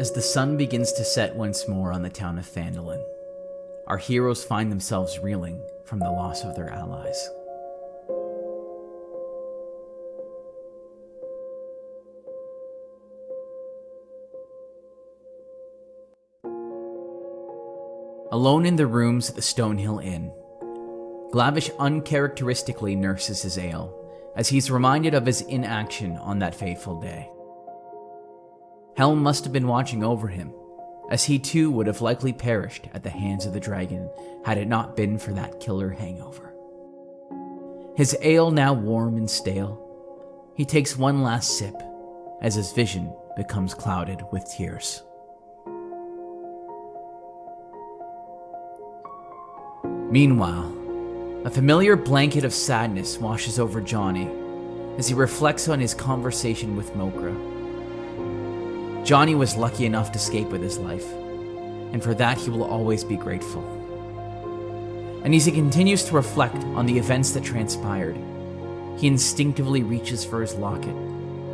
As the sun begins to set once more on the town of Phandalin, our heroes find themselves reeling from the loss of their allies. Alone in the rooms at the Stonehill Inn, Glavish uncharacteristically nurses his ale as he's reminded of his inaction on that fateful day. Helm must have been watching over him, as he too would have likely perished at the hands of the dragon had it not been for that killer hangover. His ale now warm and stale, he takes one last sip as his vision becomes clouded with tears. Meanwhile, a familiar blanket of sadness washes over Johnny as he reflects on his conversation with Mokra. Johnny was lucky enough to escape with his life, and for that he will always be grateful. And as he continues to reflect on the events that transpired, he instinctively reaches for his locket,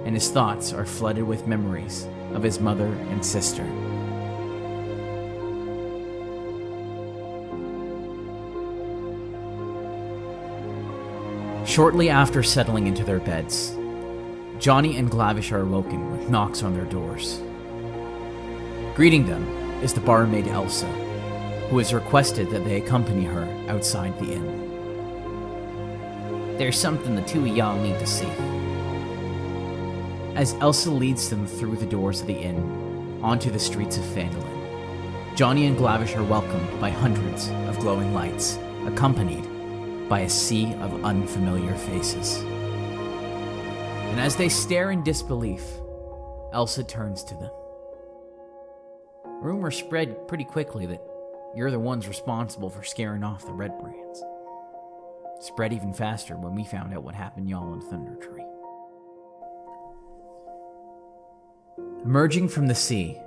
and his thoughts are flooded with memories of his mother and sister. Shortly after settling into their beds, Johnny and Glavish are awoken with knocks on their doors. Greeting them is the barmaid Elsa, who has requested that they accompany her outside the inn. "There's something the two of y'all need to see." As Elsa leads them through the doors of the inn onto the streets of Phandalin, Johnny and Glavish are welcomed by hundreds of glowing lights, accompanied by a sea of unfamiliar faces. And as they stare in disbelief, Elsa turns to them. "Rumors spread pretty quickly that you're the ones responsible for scaring off the Red Brands. Spread even faster when we found out what happened y'all in Thunder Tree." Emerging from the sea,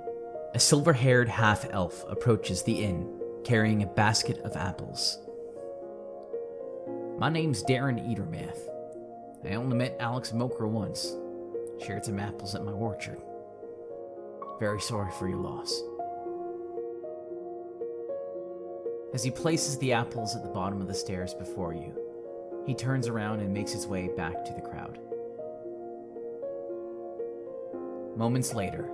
a silver-haired half-elf approaches the inn, carrying a basket of apples. "My name's Darren Eatermath. I only met Alex Mokra once. Shared some apples at my orchard. Very sorry for your loss." As he places the apples at the bottom of the stairs before you, he turns around and makes his way back to the crowd. Moments later,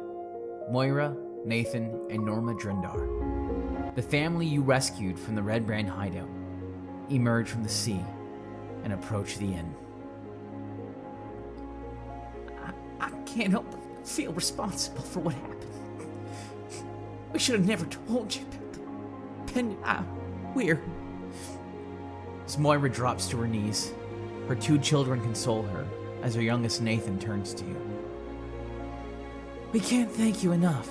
Moira, Nathan, and Norma Drindar, the family you rescued from the Red Brand hideout, emerge from the sea and approach the inn. I can't help but feel responsible for what happened. We should have never told you about them. We're... As Moira drops to her knees, her two children console her as her youngest Nathan turns to you. "We can't thank you enough,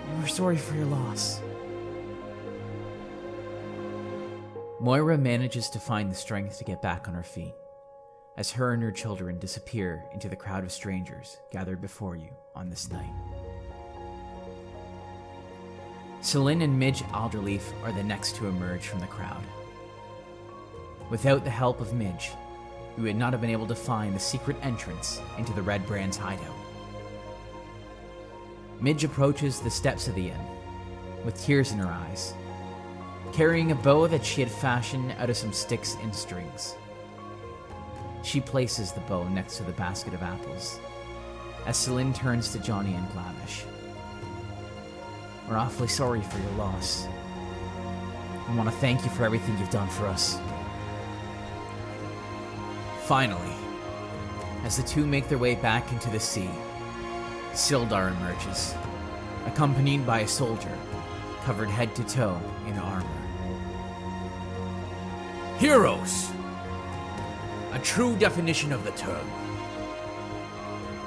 and we're sorry for your loss." Moira manages to find the strength to get back on her feet, as her and her children disappear into the crowd of strangers gathered before you on this night. Celine and Midge Alderleaf are the next to emerge from the crowd. Without the help of Midge, you would not have been able to find the secret entrance into the Red Brand's hideout. Midge approaches the steps of the inn, with tears in her eyes, carrying a bow that she had fashioned out of some sticks and strings. She places the bow next to the basket of apples, as Celine turns to Johnny and Glavish. "We're awfully sorry for your loss. I want to thank you for everything you've done for us." Finally, as the two make their way back into the sea, Sildar emerges, accompanied by a soldier covered head to toe in armor. "Heroes! A true definition of the term.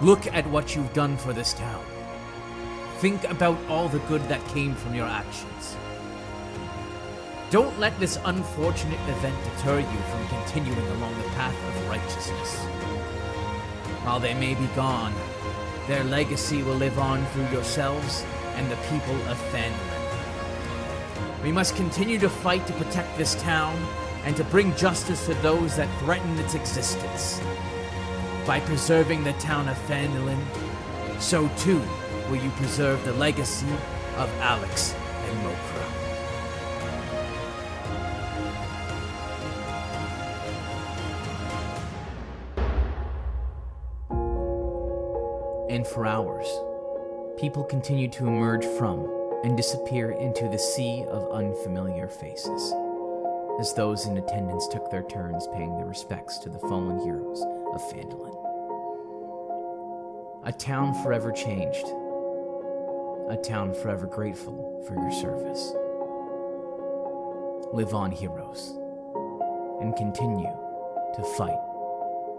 Look at what you've done for this town. Think about all the good that came from your actions. Don't let this unfortunate event deter you from continuing along the path of righteousness. While they may be gone, their legacy will live on through yourselves and the people of Phandalin. We must continue to fight to protect this town and to bring justice to those that threaten its existence. By preserving the town of Phandalin, so too will you preserve the legacy of Alex and Mokra. And for hours, people continued to emerge from and disappear into the sea of unfamiliar faces, as those in attendance took their turns paying their respects to the fallen heroes of Phandalin. A town forever changed. A town forever grateful for your service. Live on, heroes, and continue to fight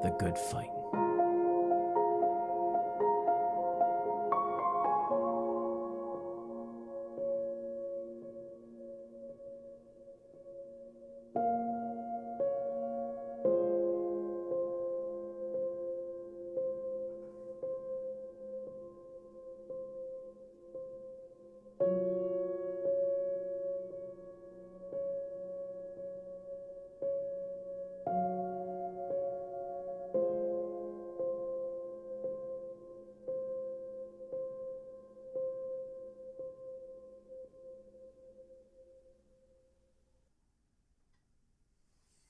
the good fight.